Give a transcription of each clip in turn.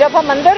جب ہم اندر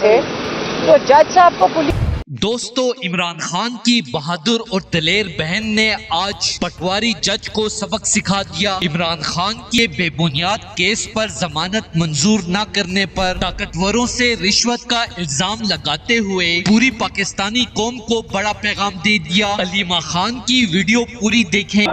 تھے، تو جج صاحب کو پولیس دوستو، عمران خان کی بہادر اور دلیر بہن نے آج پٹواری جج کو سبق سکھا دیا۔ عمران خان کے بے بنیاد کیس پر ضمانت منظور نہ کرنے پر طاقتوروں سے رشوت کا الزام لگاتے ہوئے پوری پاکستانی قوم کو بڑا پیغام دے دیا۔ علیمہ خان کی ویڈیو پوری دیکھیں۔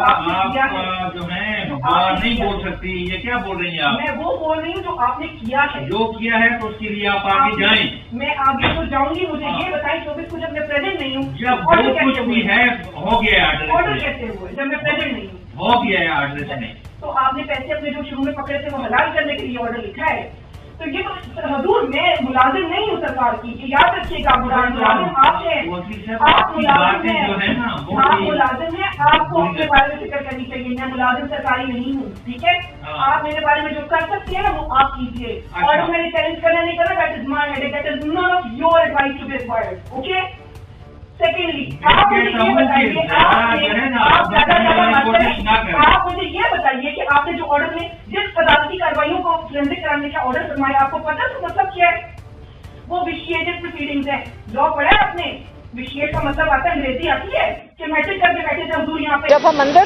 نہیں بول سکتی، یہ کیا بول رہی ہیں آپ؟ میں وہ بول رہی ہوں جو آپ نے کیا ہے، جو کیا ہے تو اس کے لیے آپ آگے جائیں۔ میں آگے تو جاؤں گی، مجھے یہ بتائیں 24 کو جب میں پریزنٹ نہیں ہوں، جب جو کچھ بھی ہے ہو گیا ہے آرڈر کیسے ہوئے جب میں پریزنٹ نہیں ہوں؟ ہو گیا ہے آرڈر سے نہیں تو آپ نے پیسے اپنے جو شروع میں پکڑے تھے وہ حلال کرنے کے لیے آرڈر لکھا ہے، تو یہ تو حضور میں ملازم نہیں ہوں سرکار کی، یہ یاد رکھیے گا، ملازم آپ ہیں، آپ ملازم ہیں، آپ ملازم ہیں، آپ کو اپنے بارے میں فکر کرنی چاہیے۔ میں ملازم سرکاری نہیں ہوں، ٹھیک ہے؟ آپ میرے بارے میں جو کر سکتے ہیں نا وہ آپ کیجیے، اور میں نے چیلنج کرنا نہیں کرنا، that is my head, that is none of your advice to be required, okay? Secondly, آپ مجھے یہ بتائیے، آپ مجھے یہ بتائیے کہ آپ نے جو آرڈر میں جس عدالتی کارروائیوں کو فورینسک کرانے کا آرڈر فرمایا، آپ کو پتہ ہے مطلب کیا ہے؟ وہ ویشیٹڈ پروسیڈنگز ہیں۔ لا پڑھا ہے آپ نے؟ ویشیٹ کا مطلب آتا ہے، انگریزی آتی ہے کہ میٹرک کر کے بیٹھے تھے حضور یہاں پہ۔ جب ہم اندر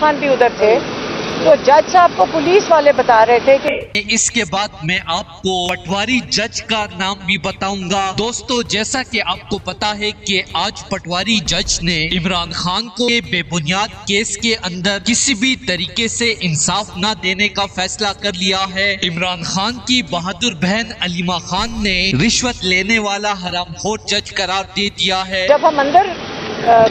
خان بھی ادھر تھے، تو جج صاحب کو پولیس والے بتا رہے تھے کہ اس کے بعد میں آپ کو پٹواری جج کا نام بھی بتاؤں گا۔ دوستو، جیسا کہ آپ کو پتا ہے کہ آج پٹواری جج نے عمران خان کو بے بنیاد کیس کے اندر کسی بھی طریقے سے انصاف نہ دینے کا فیصلہ کر لیا ہے۔ عمران خان کی بہادر بہن علیمہ خان نے رشوت لینے والا حرام خور جج قرار دے دیا ہے۔ جب ہم اندر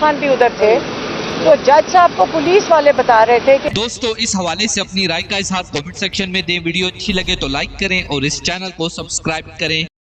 خان بھی ادھر تھے، تو جج صاحب کو پولیس والے بتا رہے تھے کہ دوستو، اس حوالے سے اپنی رائے کا اظہار کمنٹ سیکشن میں دیں۔ ویڈیو اچھی لگے تو لائک کریں اور اس چینل کو سبسکرائب کریں۔